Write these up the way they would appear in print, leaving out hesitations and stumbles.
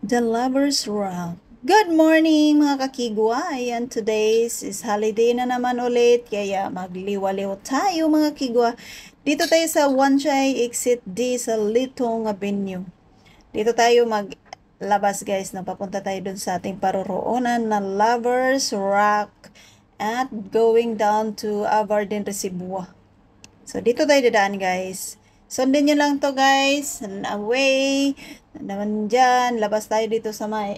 The Lover's Rock. Good morning mga kakigwa. Ayan, today's is holiday na naman ulit. Kaya magliwaliw tayo mga kigwa. Dito tayo sa Wanchay Exit D sa Litong Avenue. Dito tayo maglabas guys. Papunta tayo dun sa ating paroroonan na Lover's Rock at going down to Aberdeen Resibua. So, dito tayo dadaan guys. Sundin nyo lang to guys. And away. Naman dyan. Labas tayo dito sa may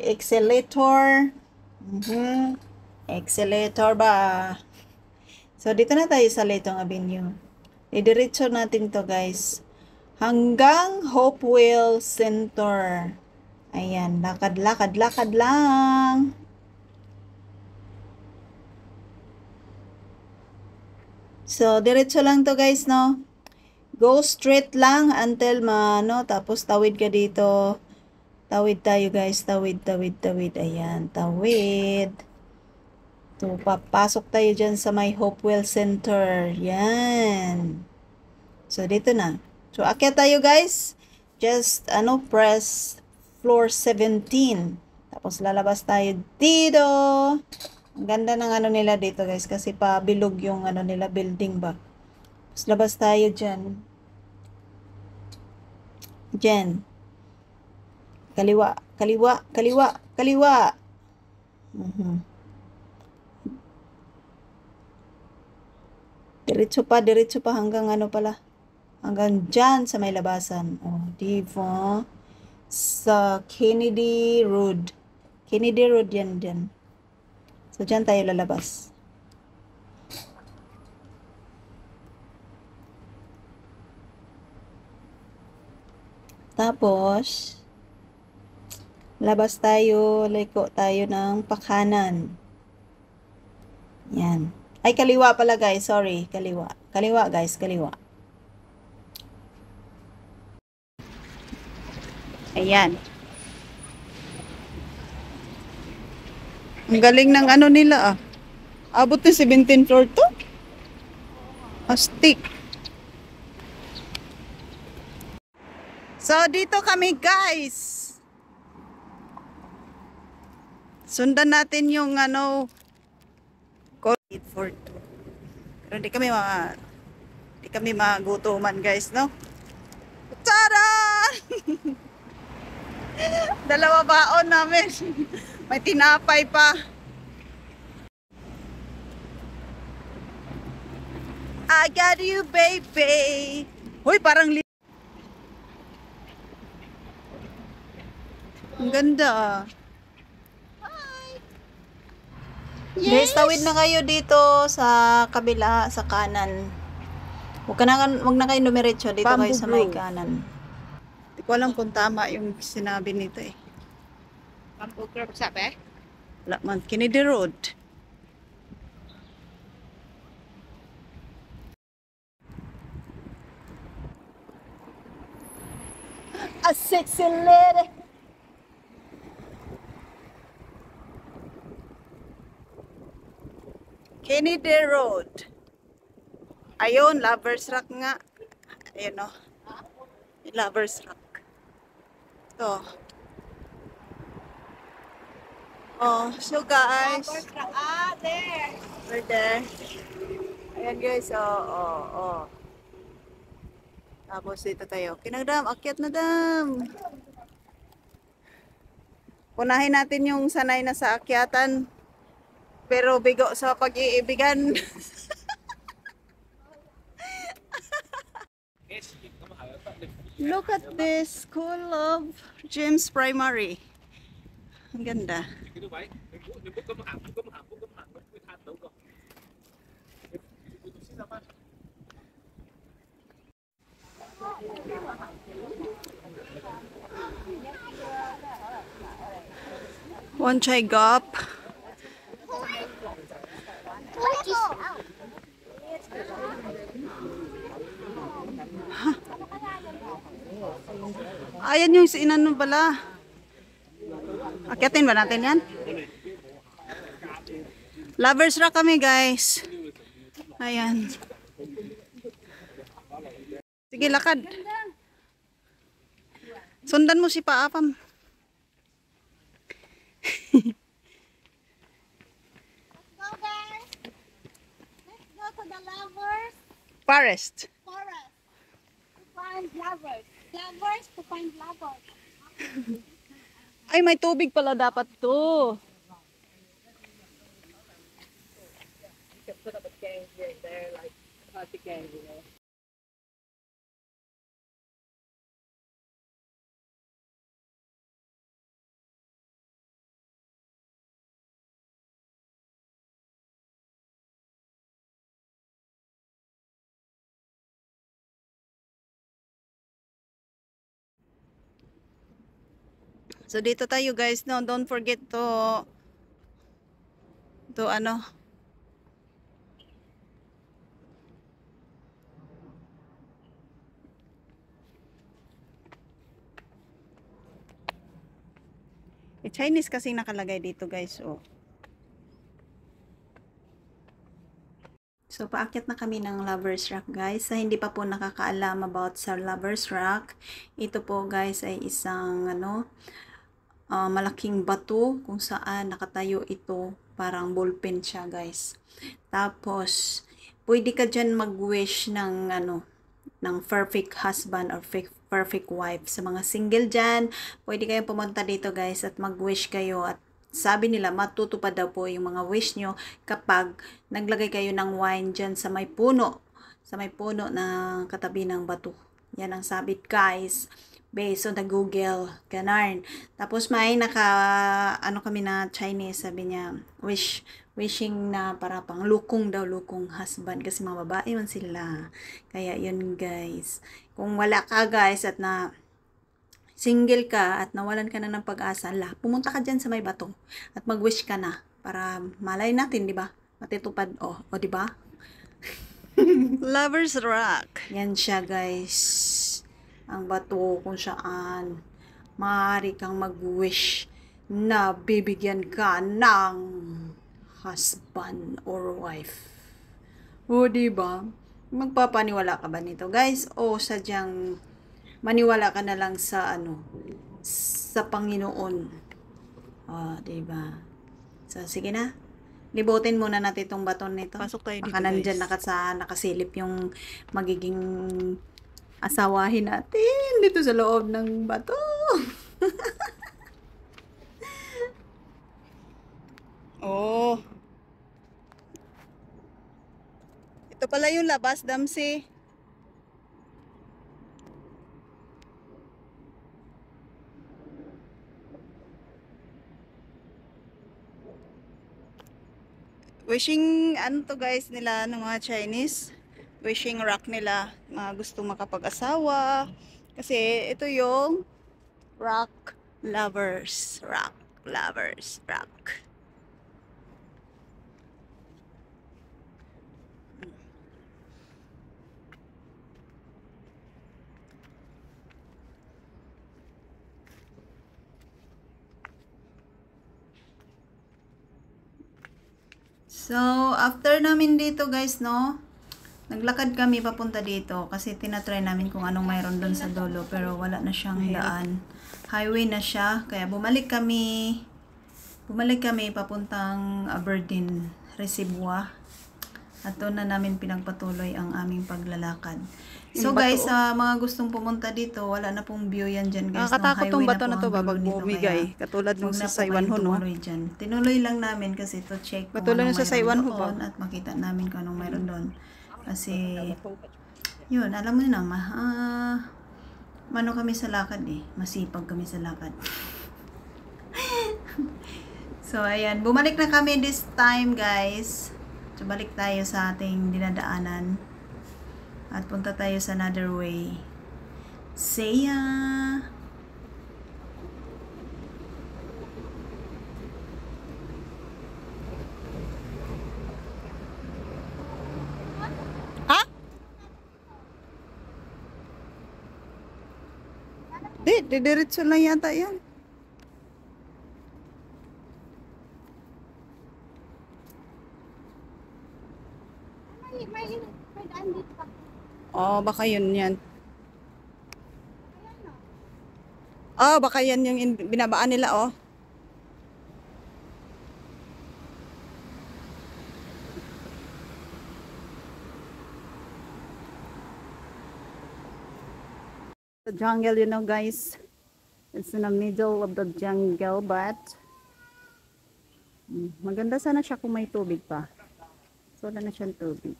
accelerator. Accelerator ba? So, dito na tayo sa Litong Avenue. Didiretso natin to guys. Hanggang Hopewell Center. Ayan. Lakad, lakad, lakad lang. So, diretso lang to guys, no? Go straight lang until tapos tawid ka dito. Tawid tayo guys, tawid, tawid, tawid. Ayan, tawid. So, papasok tayo dyan sa may Hopewell Center. Yan. So, dito na. So, akyat tayo guys. Just, press floor 17. Tapos, lalabas tayo dito. Ang ganda ng nila dito guys. Kasi pabilog yung nila building ba. Tapos, labas tayo dyan. Dyan. Kaliwa, kaliwa, kaliwa, kaliwa. Diretso pa hanggang pala. Hanggang dyan sa may labasan. Oh, diba? Sa Kennedy Road. Kennedy Road yan dyan. So, dyan tayo lalabas. Tapos, labas tayo, liko tayo ng pakanan. Yan. Ay, kaliwa pala guys. Sorry, kaliwa. Kaliwa guys, kaliwa. Ayan. Ang galing ng nila ah. Abot na 17 floor to. Astig. So, dito kami guys. Sundan natin yung code 842. Pero di kami magutuman guys, no? Tara! Dalawa baon namin. May tinapay pa. I got you, baby. Hoy, parang ang ganda ah. Yes. Guys, tawid na kayo dito sa kabila, sa kanan. Huwag na kayo dumiretso. Dito kayo sa may kanan. Hindi ko alam kung tama yung sinabi nito eh. Bamboo Grove, sabi? Wala man. Kennedy Road. A sexy lady. Kennedy Road. Ayun, Lover's Rock nga. Ayun o. Lover's Rock. Ito. Oh, so guys. There. We're there. Ayan guys, oh. Tapos dito tayo. Kinagdam, akyat na dam. Punahin natin yung sanay na sa akyatan. Pero bigo sa pag-iibigan. Look at this School of James Primary. Ang ganda. Wanchay Gap. Ayan yung sinano pala. Akyatin ba natin yan? Lover's Rock kami guys. Ayan. Sige, lakad. Sundan mo si Paapam. Go guys. Let's go to the lovers Forest. forest to find lovers. Lovers to find lovers. Ay, may tubig pala dapat to. So dito tayo guys, no, don't forget to ano, Chinese kasi nakalagay dito guys, oh. So, paakyat na kami ng Lover's Rock, guys. Sa hindi pa po nakakaalam about sa Lover's Rock, ito po, guys, ay isang, malaking bato kung saan nakatayo ito. Parang ballpen siya, guys. Tapos, pwede ka dyan mag-wish ng, ng perfect husband or perfect wife. Sa mga single dyan, pwede kayong pumunta dito, guys, at mag-wish kayo at sabi nila, matutupad daw po yung mga wish nyo kapag naglagay kayo ng wine dyan sa may puno na katabi ng bato. Yan ang sabit, guys. Based on the Google, ganarn. Tapos may kami na Chinese, sabi niya, wishing na para pang lukong husband kasi mga babae man sila. Kaya yun, guys. Kung wala ka, guys, at na single ka at nawalan ka na ng pag-asa, pumunta ka dyan sa may bato at mag-wish ka na para malay natin, di ba? Matitupad, di ba? Lover's Rock. Yan siya, guys. Ang bato kung saan maaari kang mag-wish na bibigyan ka ng husband or wife. O, di ba? Magpapaniwala ka ba nito, guys? O sadyang maniwala ka na lang sa sa Panginoon. Diba? So, sige na. Libutin muna natin itong baton nito. Pasok tayo dito, guys. Nandyan nakasilip yung magiging asawahin natin dito sa loob ng bato. Oh. Ito pala yung labas, Damsi. Wishing, guys nila ng mga Chinese, wishing rock nila, mga gustong makapag-asawa. Kasi ito yung rock lovers, rock. So, after namin dito, guys, no, naglakad kami papunta dito kasi tinatry namin kung anong mayroon doon sa dulo pero wala na siyang daan. Highway na siya, kaya bumalik kami papuntang Aberdeen, Resibua. At doon na namin pinagpatuloy ang aming paglalakad. So guys, sa mga gustong pumunta dito, wala na pong view yan dyan, guys. Nakakatakot tong bato na to ba pag bumigay. Katulad nung sa Saiwan ho, no? Tinuloy lang namin kasi to check kung anong mayroon doon at makita namin kung anong mayroon doon. Kasi, yun, alam mo na, kami sa lakad eh. Masipag kami sa lakad. So, ayan. Bumalik na kami this time, guys. So, balik tayo sa ating dinadaanan. At punta tayo sa another way. See ya! Ha? Didiretso lang yata yan. May daan dito pa. Oh, baka yun yan. Oh, baka yan yung binabaan nila, oh. jungle, you know, guys. It's in the middle of the jungle, but maganda sana siya kung may tubig pa. So, wala na siyang tubig.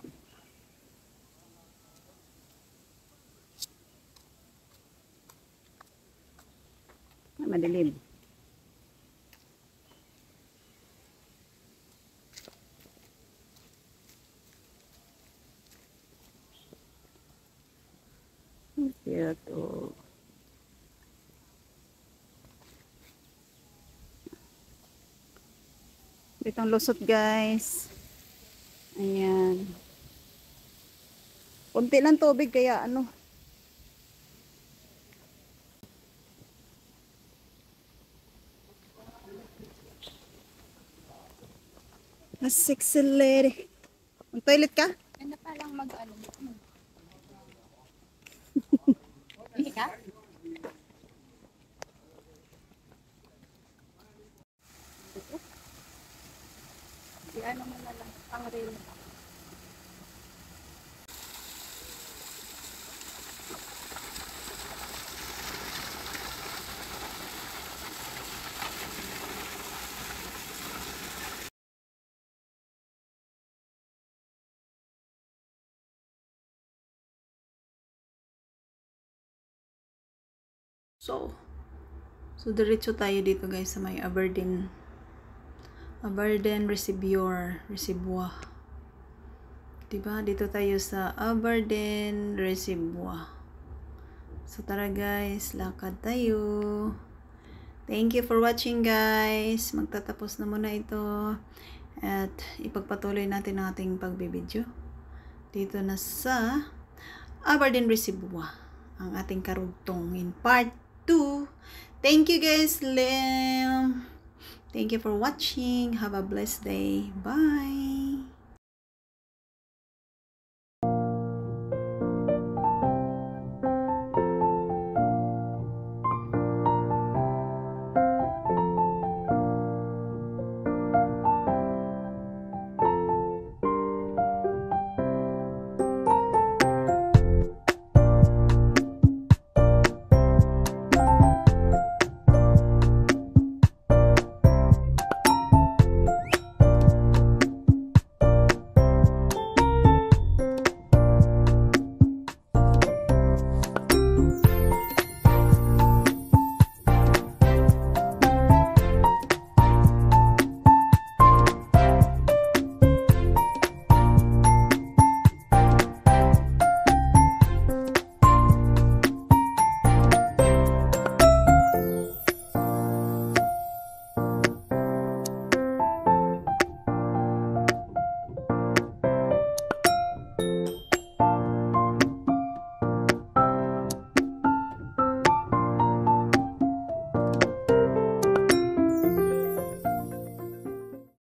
Ay, madilim. Ito. Dito ang lusot, guys. Ayan. Kunti lang tubig, kaya ano. A sexy lady. Ang toilet ka? Ano pa lang mag-ano? Hindi ka? Di ano mo na lang, pang reel. So diretso tayo dito guys sa may Aberdeen Reservoir. Diba? Dito tayo sa Aberdeen Reservoir. So tara guys, lakad tayo. Thank you for watching guys. Magtatapos na muna ito. At ipagpatuloy natin ang ating pagbibideo. Dito na sa Aberdeen Reservoir. Ang ating karugtong in part 2. Thank you guys. Thank you for watching. Have a blessed day. Bye.